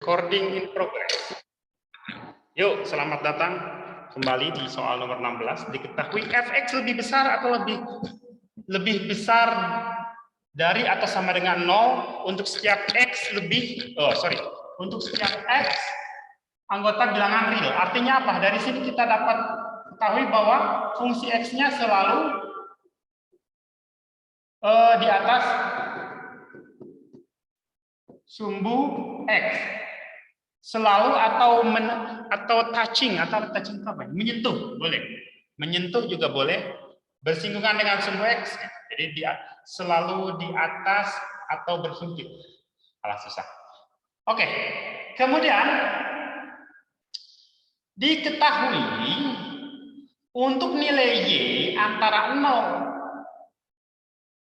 Recording in progress. Yuk, selamat datang kembali di soal nomor 16. Diketahui fx lebih besar atau lebih besar dari atau sama dengan 0 untuk setiap x untuk setiap x anggota bilangan real. Artinya apa? Dari sini kita dapat ketahui bahwa fungsi x-nya selalu di atas sumbu x. Selalu atau touching apa? Menyentuh boleh. Menyentuh juga boleh. Bersinggungan dengan sumbu x. Jadi dia selalu di atas atau berhimpit. Alah susah. Oke. Kemudian diketahui untuk nilai y antara 0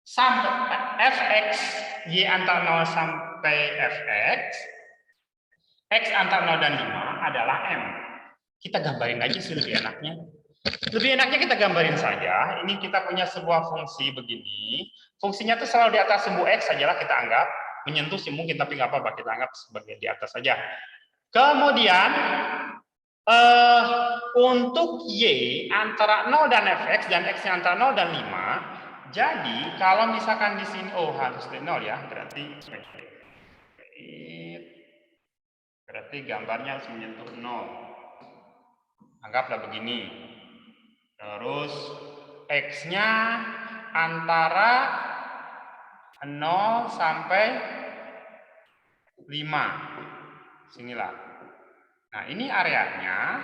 sampai fx, y antara 0 sampai fx, x antara 0 dan 5 adalah m. Kita gambarin aja sih lebih enaknya. Lebih enaknya kita gambarin saja. Ini kita punya sebuah fungsi begini. Fungsinya itu selalu di atas sumbu x sajalah kita anggap. Menyentuh sih mungkin, tapi nggak apa-apa. Kita anggap sebagai di atas saja. Kemudian, untuk y antara 0 dan fx, dan x antara 0 dan 5, jadi kalau misalkan di sini, harus di 0 ya, berarti gambarnya harus menyentuh 0. Anggaplah begini. Terus x-nya antara 0 sampai 5. Sinilah. Nah, ini areanya.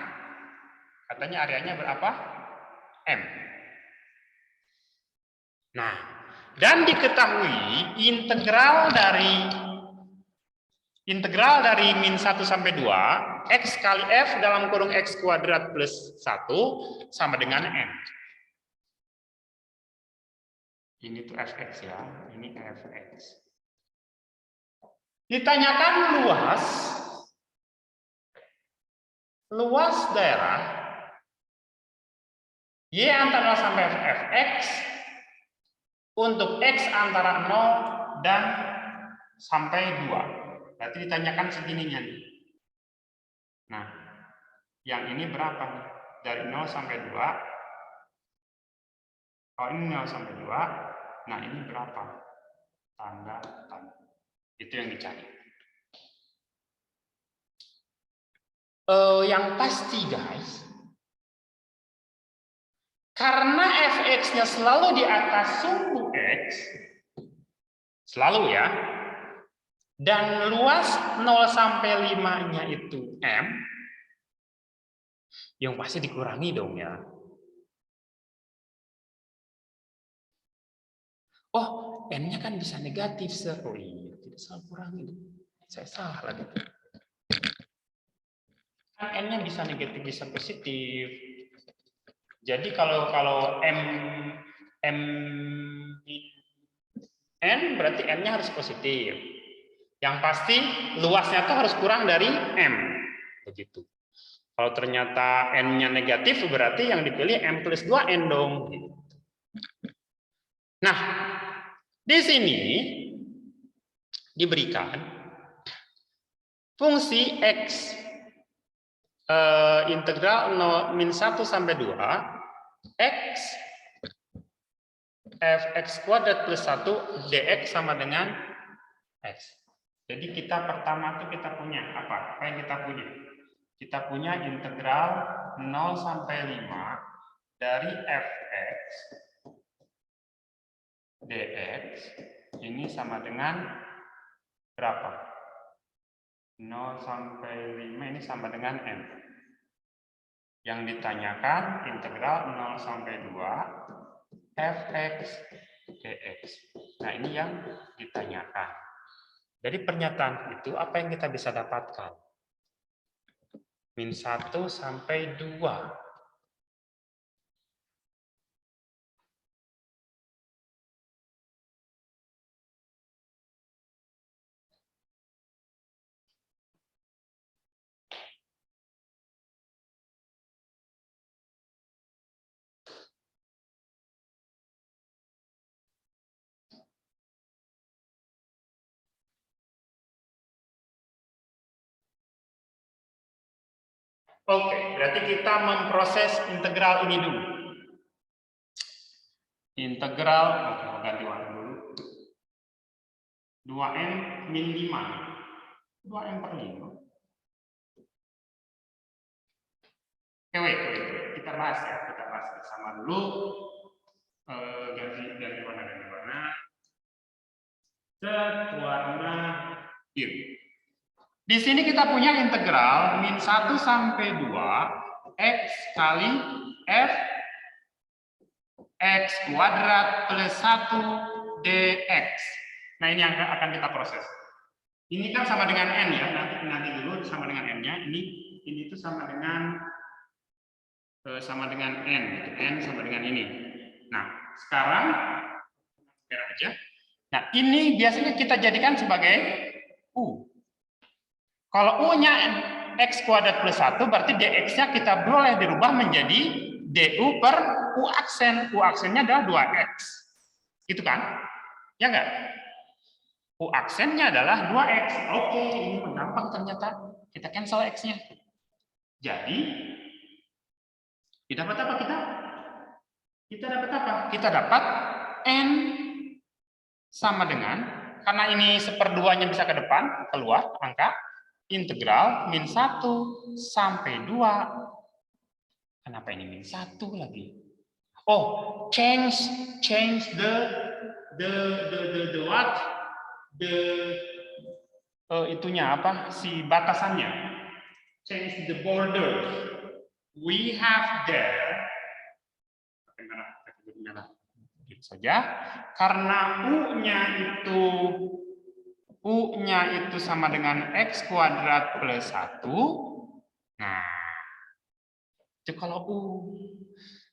Katanya areanya berapa? M. Nah, dan diketahui integral dari min 1 sampai 2, x kali f dalam kurung x kuadrat plus 1 sama dengan n. Ini tuh fx ya, ini fx. Ditanyakan luas daerah y antara 0 sampai fx untuk x antara 0 dan sampai 2. Berarti ditanyakan segininya nih. Nah, yang ini berapa nih? Dari 0 sampai 2. Kalau ini 0 sampai 2, nah ini berapa? Tanda. Itu yang dicari. Yang pasti guys, karena fx-nya selalu di atas sumbu x, selalu ya, dan luas 0 sampai 5-nya itu m, yang pasti dikurangi dong ya. N-nya kan bisa negatif, sir. Oh iya, tidak salah kurangi. Saya salah lagi. Kan N-nya bisa negatif, bisa positif. Jadi kalau N berarti N-nya harus positif. Yang pasti luasnya tuh harus kurang dari M. Begitu. Kalau ternyata N-nya negatif, berarti yang dipilih M plus 2N dong. Nah, di sini diberikan fungsi X integral min 1 sampai 2 X fx kuadrat plus 1 dx sama dengan X. Jadi pertama itu kita punya apa? Apa yang kita punya? Kita punya integral 0 sampai 5 dari fx dx ini sama dengan berapa? 0 sampai 5 ini sama dengan n. Yang ditanyakan integral 0 sampai 2 fx dx. Nah, ini yang ditanyakan. Dari pernyataan itu apa yang kita bisa dapatkan? Min 1 sampai 2. Oke, berarti kita memproses integral ini dulu. Integral, oke, ganti warna dulu. 2n min 5. 2n per 5. Oke, wait. Kita bahas ya. Kita bahas bersama dulu. Ganti warna. Warna biru. Di sini kita punya integral min 1 sampai 2 x kali f x kuadrat plus 1 dx. Nah, ini yang akan kita proses. Ini kan sama dengan n ya. Nanti dulu sama dengan n-nya. Ini tuh sama dengan n. N sama dengan ini. Nah, sekarang merah aja. Nah, ini biasanya kita jadikan sebagai u. Kalau u-nya x kuadrat plus 1, berarti dx-nya kita boleh dirubah menjadi du per u aksen. U aksennya adalah 2x. Gitu kan? Ya enggak? U aksennya adalah 2x. Oke, ini gampang ternyata. Kita cancel x-nya. Jadi, kita dapat apa kita? Kita dapat n sama dengan, karena ini 1/2-nya bisa ke depan, keluar angka, integral min 1 sampai 2. Kenapa ini min 1 lagi? Oh, change itunya apa? Si batasannya. Change the border. We have there. Gitu saja. Karena U-nya itu sama dengan x kuadrat plus 1. Nah, itu kalau U.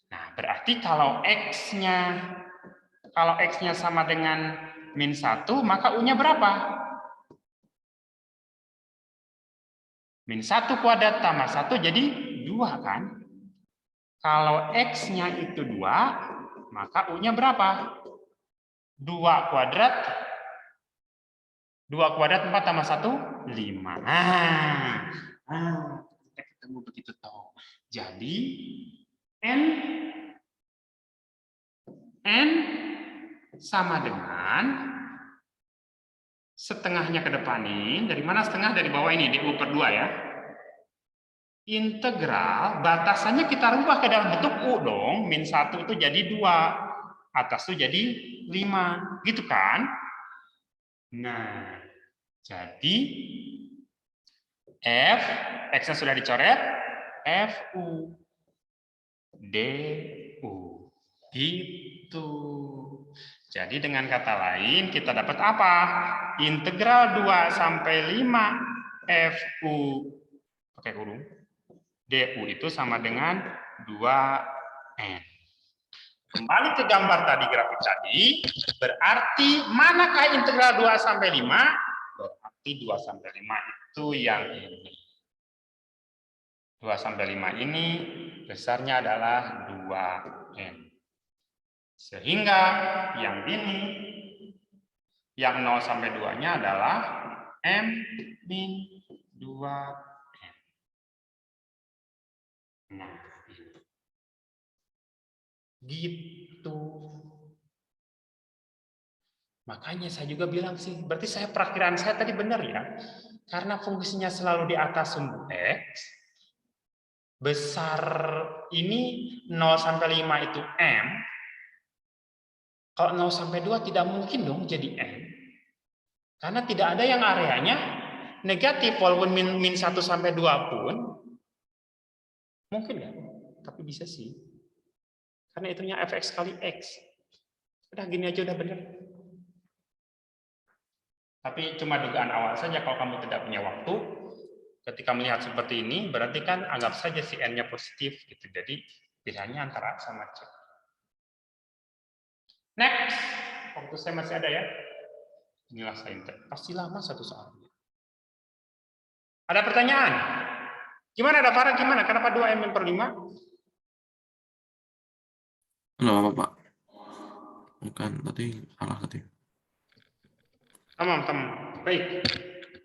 Nah, berarti kalau X-nya sama dengan min 1, maka U-nya berapa? Min 1 kuadrat tambah 1 jadi 2 kan? Kalau X-nya itu 2, maka U-nya berapa? 2 kuadrat 4 tambah 1, 5. Kita ketemu begitu toh. Jadi, N sama dengan setengahnya ke depan ini. Dari mana setengah? Dari bawah ini, du per 2 ya. Integral, batasannya kita rubah ke dalam bentuk U dong. Min 1 itu jadi 2. Atas itu jadi 5. Gitu kan? Nah, jadi F, X-nya sudah dicoret, FU, DU. Gitu. Jadi dengan kata lain kita dapat apa? Integral 2 sampai 5 FU pakai kurung. DU itu sama dengan 2N. Kembali ke gambar tadi, grafik tadi, berarti manakah integral 2 sampai 5? Berarti 2 sampai 5 itu yang ini. 2 sampai 5 ini besarnya adalah 2N. Sehingga yang ini, yang 0 sampai 2-nya adalah M min 2N. Nah, gitu. Makanya saya juga bilang sih, berarti perakiraan saya tadi benar ya. Karena fungsinya selalu di atas sumbu X, besar ini 0 sampai 5 itu M. Kalau 0 sampai 2 tidak mungkin dong jadi N. Karena tidak ada yang areanya negatif, walaupun min 1 sampai 2 pun. Mungkin nggak? Tapi bisa sih. Karena itunya fx kali x. Udah gini aja udah benar. Tapi cuma dugaan awal saja, kalau kamu tidak punya waktu, ketika melihat seperti ini, berarti kan anggap saja si n-nya positif. Gitu. Jadi pilihannya antara A sama C. Next. Waktu saya masih ada ya. Inilah saintek. Pasti lama satu saat. Ada pertanyaan? Gimana, ada Farah? Gimana? Kenapa 2M per 5? Enggak apa-apa, Pak. Bukan, tadi salah tadi. Tamam. Baik.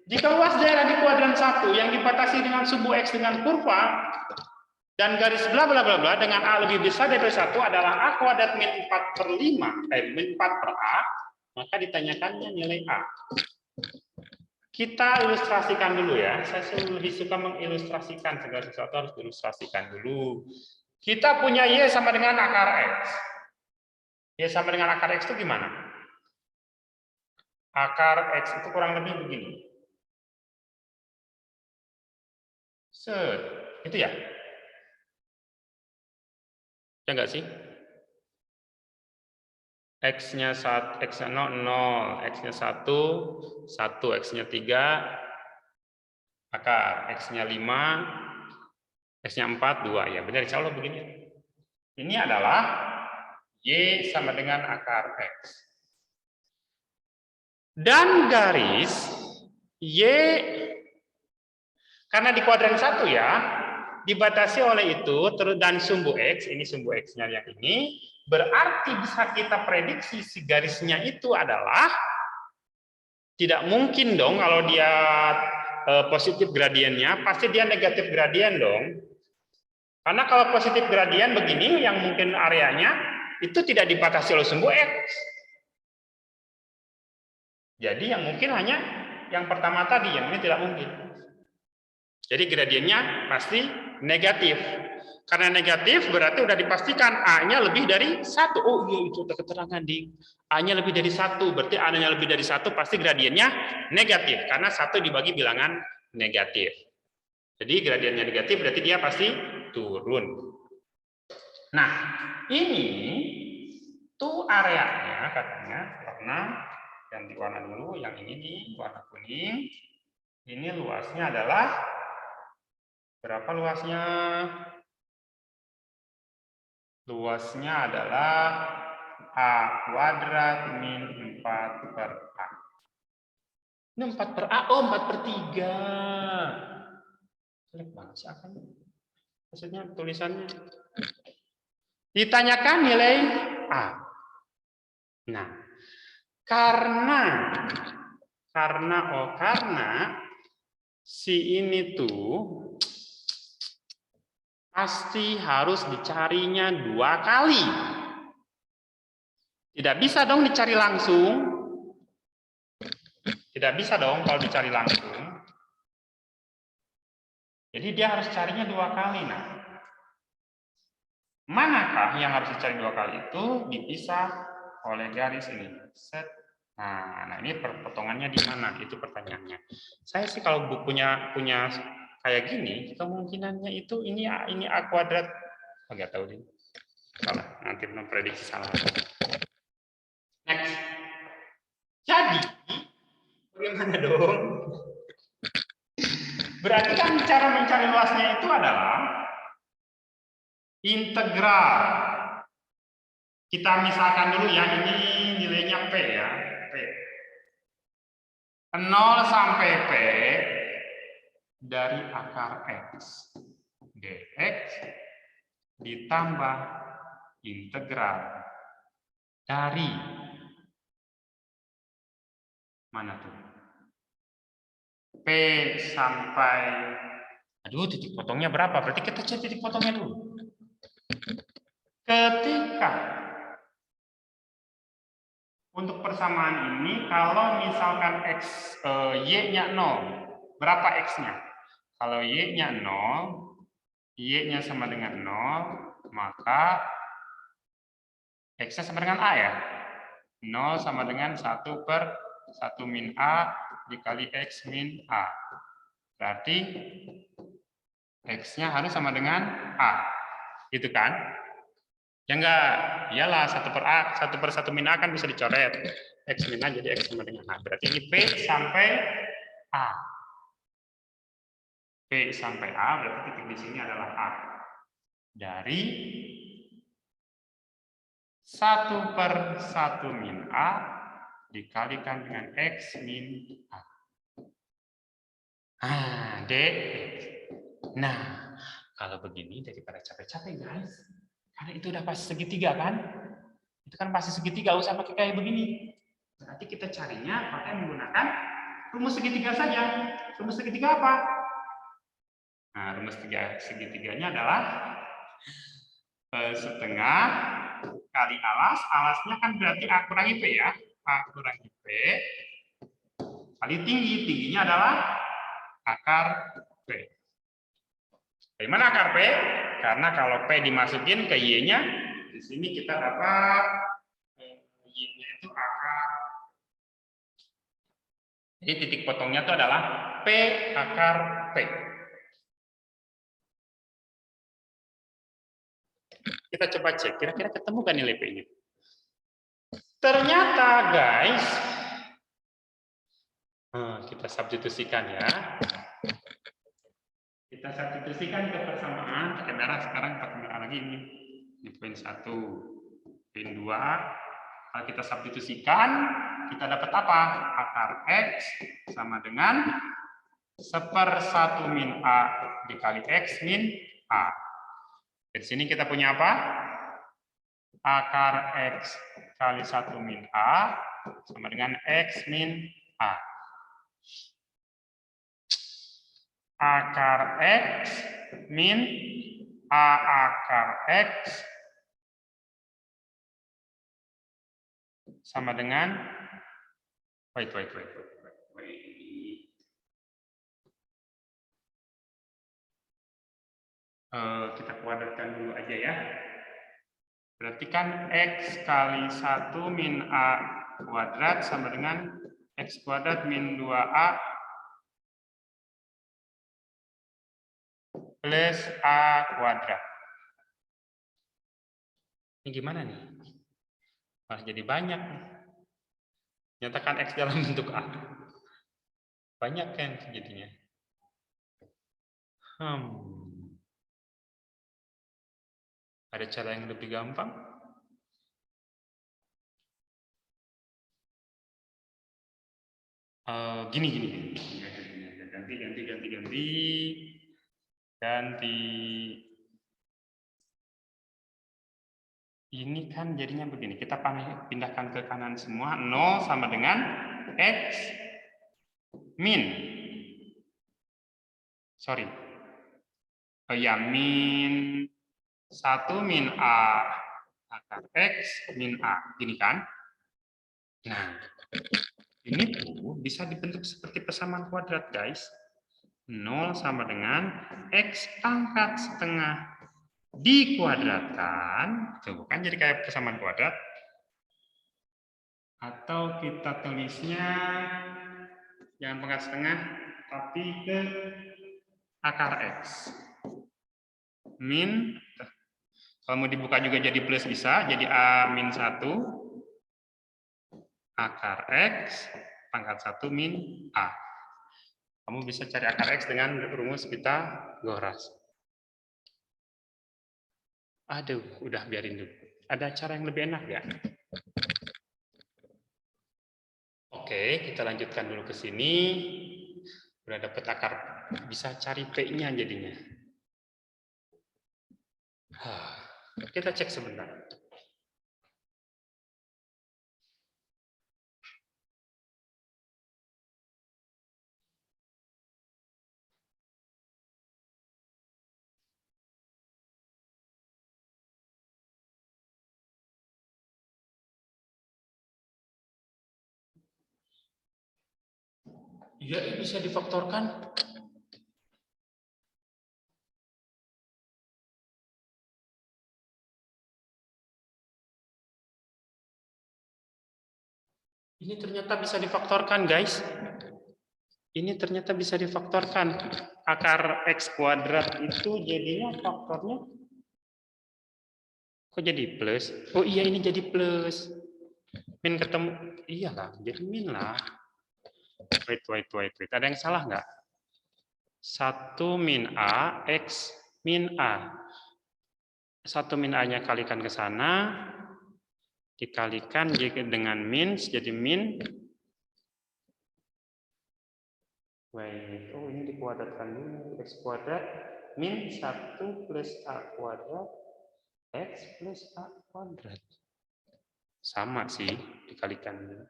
Jika luas daerah di kuadran 1 yang dibatasi dengan sumbu X dengan kurva dan garis bla bla bla bla dengan A lebih besar dari 1 adalah A kuadrat min 4/5, min 4/A, maka ditanyakannya nilai A. Kita ilustrasikan dulu ya. Saya lebih suka mengilustrasikan, segala sesuatu harus diilustrasikan dulu. Kita punya Y sama dengan akar X. Y sama dengan akar X itu gimana? Akar X itu kurang lebih begini. Itu ya? Ya enggak sih? X-nya 1, X-nya 0, 0, X-nya 1, 1, X-nya 3, akar, X-nya 5, X-nya 4, 2. Ya benar, insya Allah begini. Ini adalah Y sama dengan akar X. Dan garis Y, karena di kuadran 1 ya, dibatasi oleh itu, dan sumbu X, ini sumbu X-nya yang ini, berarti bisa kita prediksi si garisnya itu adalah, tidak mungkin dong kalau dia positif gradiennya, pasti dia negatif gradien dong. Karena kalau positif gradien begini, yang mungkin areanya, itu tidak dibatasi oleh sumbu X. Jadi yang mungkin hanya yang pertama tadi, yang ini tidak mungkin. Jadi gradiennya pasti negatif. Karena negatif berarti udah dipastikan A-nya lebih dari 1. Oh iya, itu keterangan di A-nya lebih dari 1. Berarti A-nya lebih dari 1 pasti gradiennya negatif. Karena 1 dibagi bilangan negatif. Jadi gradiennya negatif berarti dia pasti turun. Nah, ini tuh areanya katanya warna, ganti warna dulu, yang ini nih warna kuning. Ini luasnya adalah berapa luasnya? Luasnya adalah A kuadrat min 4/A. Ini 4/A, oh 4/3. Jelek banget sih akan. Maksudnya tulisannya. Ditanyakan nilai A. Nah, karena si ini tuh pasti harus dicarinya 2 kali. Tidak bisa dong dicari langsung. Tidak bisa dong kalau dicari langsung. Jadi dia harus carinya 2 kali. Nah, manakah yang harus dicari 2 kali itu? Dipisah oleh garis ini. Set. Nah ini potongannya di mana? Itu pertanyaannya. Saya sih kalau punya kayak gini, kemungkinannya itu ini A kuadrat. Enggak tahu deh. Salah, nanti memprediksi salah. Next. Jadi, bagaimana dong? Berarti kan cara mencari luasnya itu adalah integral. Kita misalkan dulu ya, ini nilainya P ya. P. 0 sampai P dari akar X. Dx ditambah integral dari mana tuh? P sampai, aduh titik potongnya berapa? Berarti kita cek titik potongnya dulu. Ketika untuk persamaan ini, kalau misalkan X, Y-nya 0, berapa X-nya? Kalau Y-nya 0, Y-nya sama dengan 0, maka X-nya sama dengan A ya? 0 sama dengan 1/1 min A dikali X min A. Berarti X-nya harus sama dengan A. Gitu kan? Ya enggak? Iyalah 1/A, 1/1 min A kan bisa dicoret. X min A jadi X sama dengan A. Berarti ini P sampai A. P sampai A berarti titik di sini adalah A. Dari 1/1 min A dikalikan dengan X min A. Dx. Nah, kalau begini daripada capek-capek guys. Karena itu udah pasti segitiga kan? Itu kan pasti segitiga, usah pakai kayak begini. Berarti kita carinya pakai menggunakan rumus segitiga saja. Rumus segitiga apa? Nah, rumus segitiganya adalah setengah kali alas. Alasnya kan berarti A kurangi P ya. A kurangi P kali tinggi. Tingginya adalah akar P. Dari mana akar P? Karena kalau P dimasukin ke Y-nya, di sini kita dapat Y-nya itu akar. Jadi titik potongnya itu adalah P akar P. Kita coba cek, kira-kira ketemu kan nilai P-nya? Ternyata guys, kita substitusikan ya. Kita substitusikan ke persamaan, pakai merah sekarang, pakai merah lagi ini. Ini poin 1, poin 2. Kalau kita substitusikan, kita dapat apa? Akar X sama dengan 1/1 min A dikali X min A. Dari sini kita punya apa? Akar X kali 1 min A sama dengan X min A. Akar X min A akar X sama dengan wait. Kita kuadratkan dulu aja ya. Berarti kan X kali 1 min A kuadrat sama dengan X kuadrat min 2A plus A kuadrat. Ini gimana nih? Malah jadi banyak. Nyatakan X dalam bentuk A. Banyak kan jadinya. Ada cara yang lebih gampang? Gini. Ganti. Ini kan jadinya begini. Kita pindahkan ke kanan semua. 0 sama dengan X min. Sorry. Min 1 min A akar X min A. Gini kan? Nah, ini tuh bisa dibentuk seperti persamaan kuadrat, guys. 0 sama dengan X pangkat setengah dikuadratkan. Tuh, kan jadi kayak persamaan kuadrat. Atau kita tulisnya jangan pangkat setengah, tapi ke akar X. Min, kalau mau dibuka juga jadi plus bisa, jadi A min 1 akar X pangkat 1 min A. Kamu bisa cari akar X dengan rumus kita goras. Aduh, udah biarin dulu. Ada cara yang lebih enak ya? Oke, kita lanjutkan dulu ke sini. Udah dapat akar, bisa cari P-nya jadinya. Kita cek sebentar. Ya, ini bisa difaktorkan. Ini ternyata bisa difaktorkan, guys. Ini ternyata bisa difaktorkan. Akar X kuadrat itu jadinya faktornya. Kok jadi plus? Oh iya, ini jadi plus. Min ketemu. Iyalah, jadi min lah. Wait. Ada yang salah nggak? 1 min A, X min A. 1 min A-nya kalikan ke sana. Dikalikan dengan min, jadi min. Wait, oh ini dikuadratkan dulu. X kuadrat min 1 plus A kuadrat X plus A kuadrat. Sama sih, dikalikan.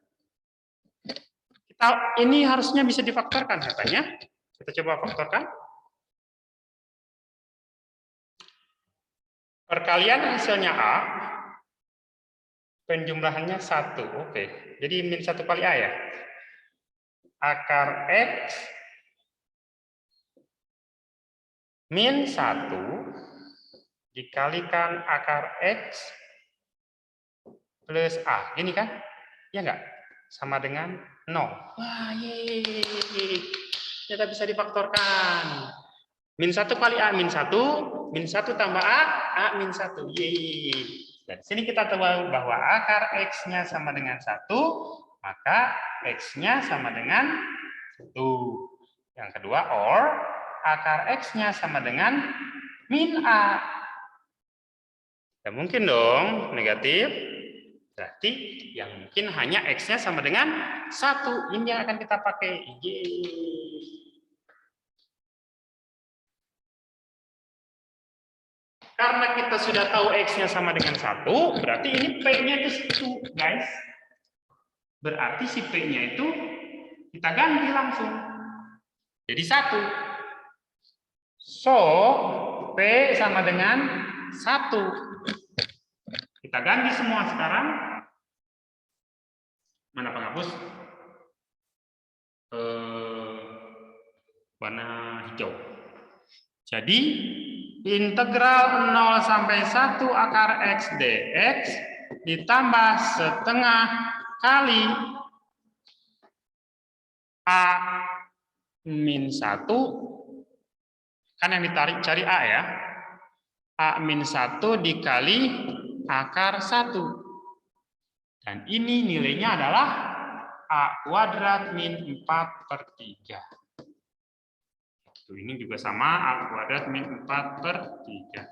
Ini harusnya bisa difaktorkan katanya. Kita coba faktorkan. Perkalian hasilnya A, penjumlahannya 1. Oke. Jadi min 1 kali A ya. Akar X min 1 dikalikan akar X plus A. Gini kan? Ya enggak? Sama dengan 0. Wah, yeay. Ternyata bisa difaktorkan. Min 1 kali A, min 1. Min 1 tambah A min 1. Yeay. Dan sini kita tahu bahwa akar X-nya sama dengan 1, maka X-nya sama dengan 1. Yang kedua, or akar X-nya sama dengan min A. Ya mungkin dong, negatif. Berarti yang mungkin hanya X-nya sama dengan 1. Ini yang akan kita pakai. Yeay. Karena kita sudah tahu X-nya sama dengan 1, berarti ini P-nya itu 1, guys. Berarti si P-nya itu kita ganti langsung. Jadi 1. So, P sama dengan 1. Kita ganti semua sekarang. Mana penghapus? Warna hijau. Jadi, integral 0 sampai 1 akar X dx ditambah setengah kali A min 1, kan yang ditarik cari A ya, A min 1 dikali akar 1. Dan ini nilainya adalah A kuadrat min 4/3. Ini juga sama, A kuadrat min 4/3.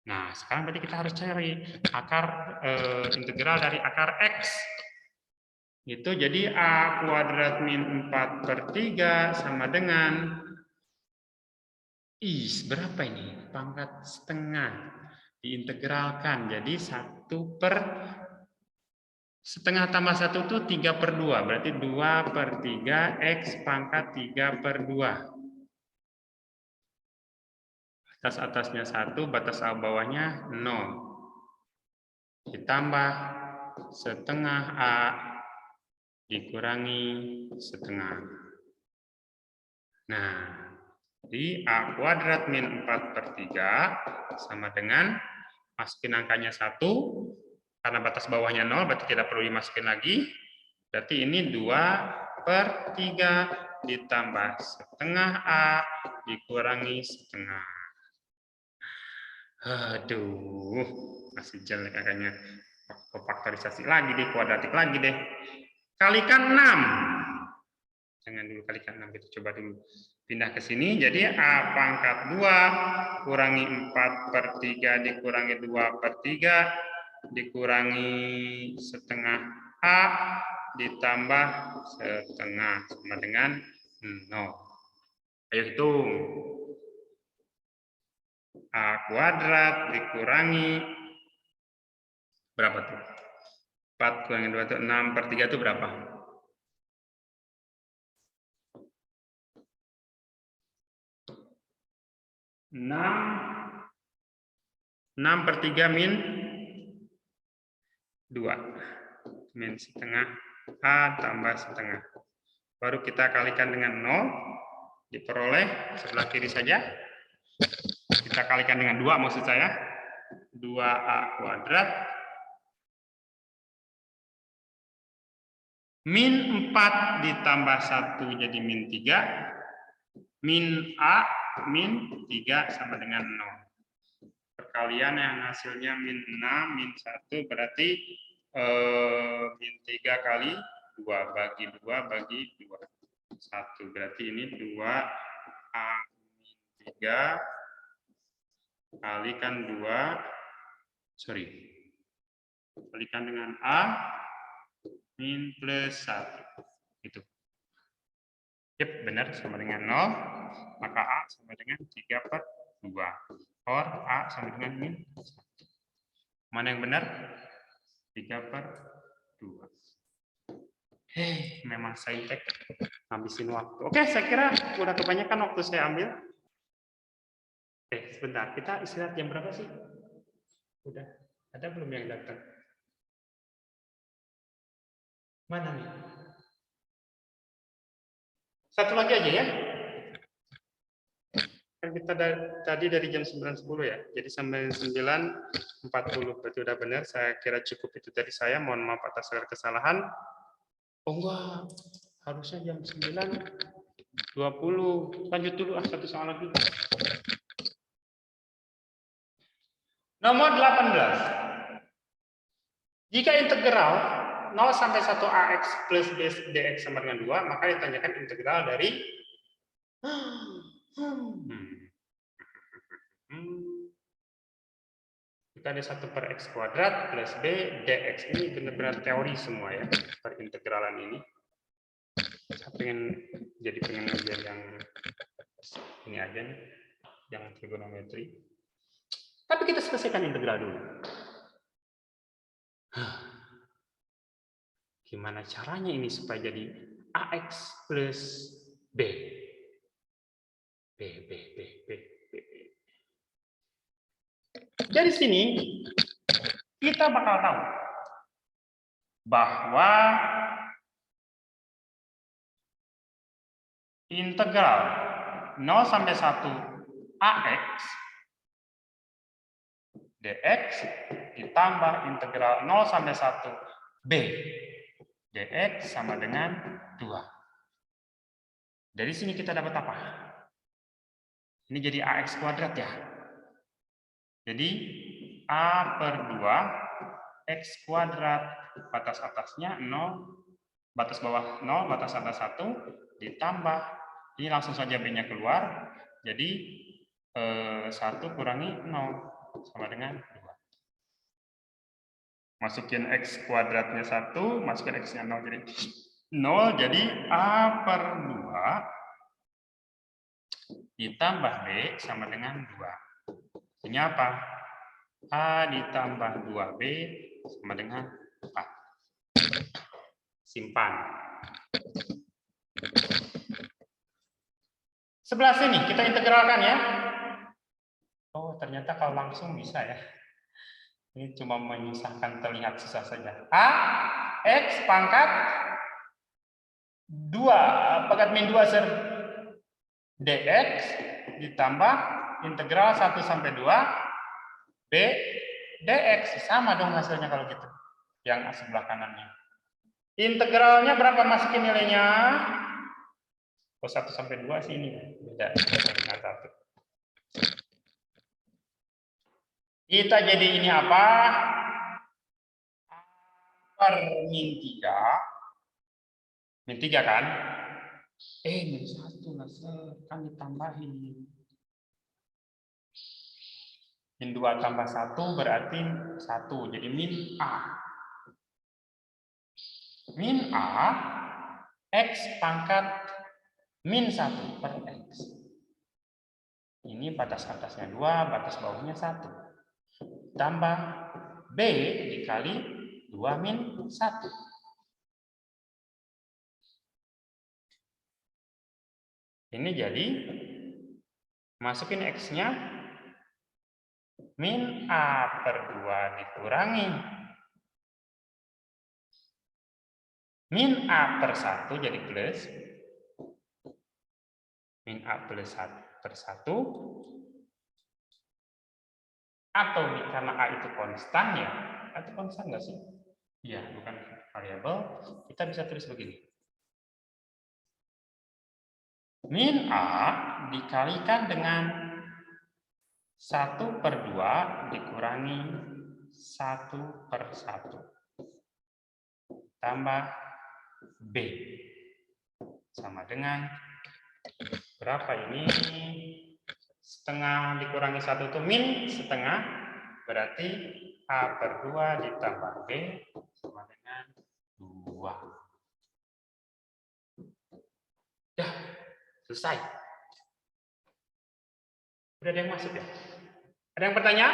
Nah, sekarang berarti kita harus cari akar integral dari akar X. Itu jadi A kuadrat min 4/3 sama dengan berapa ini? Pangkat setengah. Diintegralkan jadi 1/setengah tambah 1 itu 3/2. Berarti 2/3 X pangkat 3/2. Batas atasnya 1, batas bawahnya 0. Ditambah setengah A dikurangi setengah. Nah, jadi A kuadrat min 4/3 sama dengan, masukin angkanya 1, karena batas bawahnya 0, berarti tidak perlu dimasukin lagi. Berarti ini 2/3 ditambah setengah A dikurangi setengah. Aduh, masih jelek angkanya. Faktorisasi lagi deh, kuadratik lagi deh. Kalikan 6. Jangan dulu kalikan 6, kita coba dulu pindah ke sini. Jadi A pangkat 2 kurangi 4/3 dikurangi 2/3 dikurangi setengah A ditambah setengah sama dengan 0. Ayo hitung. A kuadrat dikurangi berapa tuh? 4 kurangi 2 itu 6/3 itu berapa? 6/3 min 2. Min setengah A tambah setengah. Baru kita kalikan dengan 0. Diperoleh sebelah kiri saja. Kita kalikan dengan 2 maksud saya. 2A kuadrat min 4 ditambah 1 jadi min 3. Min A min 3 sama dengan 0. Perkalian yang hasilnya min 6 min 1 berarti min 3 kali 2 bagi 2 bagi 2. 1 berarti ini 2A min 3 kalikan 2, kalikan dengan A min plus 1. Itu. Yep, benar sama dengan 0. Maka A sama dengan 3/2. Or A sama dengan min 1. Mana yang benar? 3/2. Memang saintek habisin waktu. Oke, saya kira udah kebanyakan waktu saya ambil. Sebentar, kita istirahat jam berapa sih? Udah, ada belum yang datang? Mana nih? Satu lagi aja ya. Kan kita tadi dari jam 9.10 ya. Jadi sampai 9.40 berarti udah benar. Saya kira cukup itu dari saya. Mohon maaf atas segala kesalahan. Oh enggak, harusnya jam 9.20. Lanjut dulu satu soal lagi. Nomor 18. Jika integral 0 sampai 1 AX plus DX sama dengan 2, maka ditanyakan integral dari kita ada 1 per X kuadrat plus B DX. Ini benar-benar teori semua ya, perintegralan ini. Saya pengen ngajar yang ini aja nih, yang trigonometri. Tapi kita selesaikan integral dulu. Gimana caranya ini supaya jadi AX plus B? B. Dari sini kita bakal tahu bahwa integral 0 sampai 1 AX dx ditambah integral 0 sampai 1 B dx sama dengan 2. Dari sini kita dapat apa? Ini jadi AX kuadrat ya. Jadi A per 2 X kuadrat, batas atasnya 0, batas bawah 0, batas atas 1, ditambah, ini langsung saja B-nya keluar, jadi 1 kurangi 0, sama dengan 2. Masukin X kuadratnya 1, masukin X-nya 0, jadi 0, jadi A per 2 ditambah B sama dengan 2. Ini apa? A ditambah 2B sama dengan 4. Simpan. Sebelah sini kita integralkan ya. Oh, ternyata kalau langsung bisa ya. Ini cuma menyusahkan, terlihat susah saja. A X pangkat 2 pangkat min 2 ser dx ditambah integral 1 sampai 2 B dx, sama dong hasilnya kalau gitu. Yang sebelah kanannya. Integralnya berapa, masukin nilainya? Oh, 1 sampai 2 sih ini beda dengan 1. Kita jadi ini apa? Per min 3. Min 3 kan? Min 1 lah, kan ditambahin. Min 2 tambah 1 berarti 1. Jadi min A. Min A X pangkat min 1 per X. Ini batas atasnya 2, batas bawahnya 1. Tambah B dikali 2 min 1. Ini jadi, masukin X-nya, min A per 2 dikurangi min A per 1 jadi plus, min A plus 1 per 1, atau karena A itu konstan ya, atau konstan nggak sih? Iya, bukan variabel, kita bisa tulis begini. Min A dikalikan dengan 1 per 2 dikurangi 1 per 1 tambah B sama dengan berapa ini? Setengah dikurangi 1 itu min setengah, berarti A per 2 ditambah B sama dengan 2. Dah, selesai. Udah ada yang masuk ya? Ada yang bertanya?